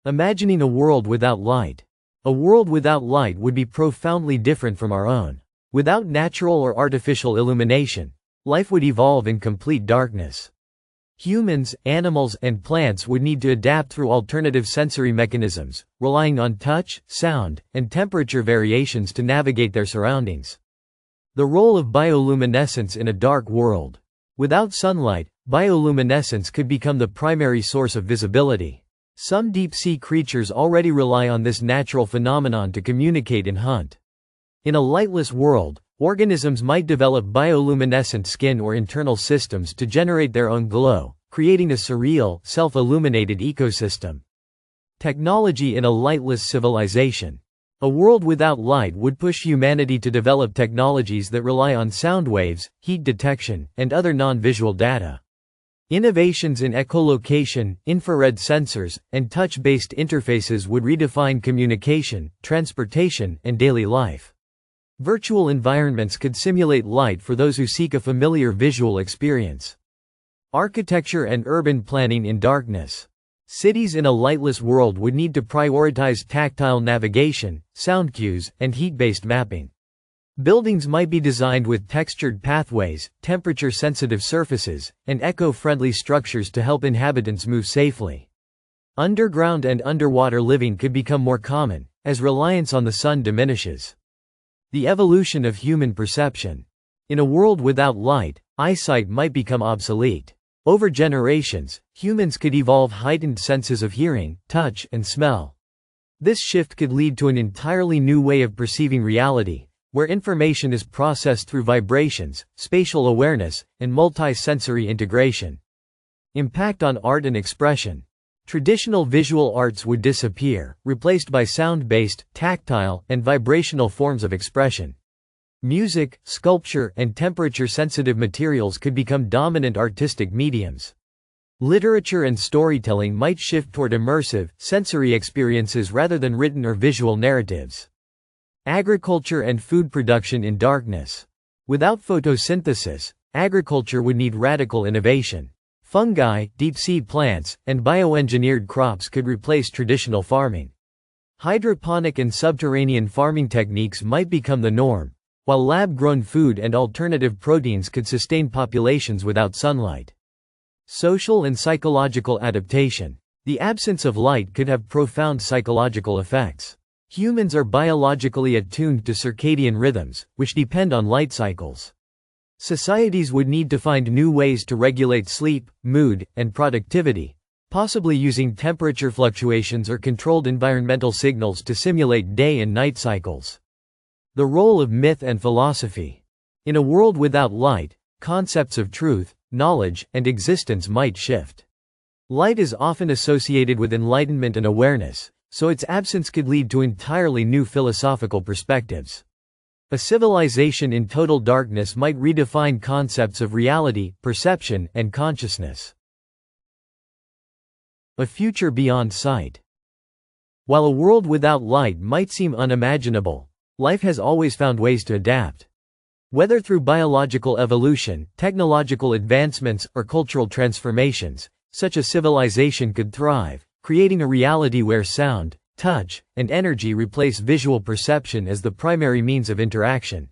Imagining a world without light. A world without light would be profoundly different from our own. Without natural or artificial illumination, life would evolve in complete darkness. Humans, animals, and plants would need to adapt through alternative sensory mechanisms, relying on touch, sound, and temperature variations to navigate their surroundings. The role of bioluminescence in a dark world. Without sunlight, bioluminescence could become the primary source of visibility. Some deep-sea creatures already rely on this natural phenomenon to communicate and hunt. In a lightless world, organisms might develop bioluminescent skin or internal systems to generate their own glow, creating a surreal, self-illuminated ecosystem. Technology in a lightless civilization. A world without light would push humanity to develop technologies that rely on sound waves, heat detection, and other non-visual data. Innovations in echolocation, infrared sensors, and touch-based interfaces would redefine communication, transportation, and daily life. Virtual environments could simulate light for those who seek a familiar visual experience. Architecture and urban planning in darkness. Cities in a lightless world would need to prioritize tactile navigation, sound cues, and heat-based mapping. Buildings might be designed with textured pathways, temperature-sensitive surfaces, and eco-friendly structures to help inhabitants move safely. Underground and underwater living could become more common, as reliance on the sun diminishes. The evolution of human perception. In a world without light, eyesight might become obsolete. Over generations, humans could evolve heightened senses of hearing, touch, and smell. This shift could lead to an entirely new way of perceiving reality, where information is processed through vibrations, spatial awareness, and multi-sensory integration. Impact on art and expression. Traditional visual arts would disappear, replaced by sound-based, tactile, and vibrational forms of expression. Music, sculpture, and temperature-sensitive materials could become dominant artistic mediums. Literature and storytelling might shift toward immersive, sensory experiences rather than written or visual narratives. Agriculture and food production in darkness. Without photosynthesis, agriculture would need radical innovation. Fungi, deep-sea plants, and bioengineered crops could replace traditional farming. Hydroponic and subterranean farming techniques might become the norm, while lab-grown food and alternative proteins could sustain populations without sunlight. Social and psychological adaptation. The absence of light could have profound psychological effects. Humans are biologically attuned to circadian rhythms, which depend on light cycles. Societies would need to find new ways to regulate sleep, mood, and productivity, possibly using temperature fluctuations or controlled environmental signals to simulate day and night cycles. The role of myth and philosophy. In a world without light, concepts of truth, knowledge, and existence might shift. Light is often associated with enlightenment and awareness, so its absence could lead to entirely new philosophical perspectives. A civilization in total darkness might redefine concepts of reality, perception, and consciousness. A future beyond sight. While a world without light might seem unimaginable, life has always found ways to adapt. Whether through biological evolution, technological advancements, or cultural transformations, such a civilization could thrive, creating a reality where sound, touch, and energy replace visual perception as the primary means of interaction.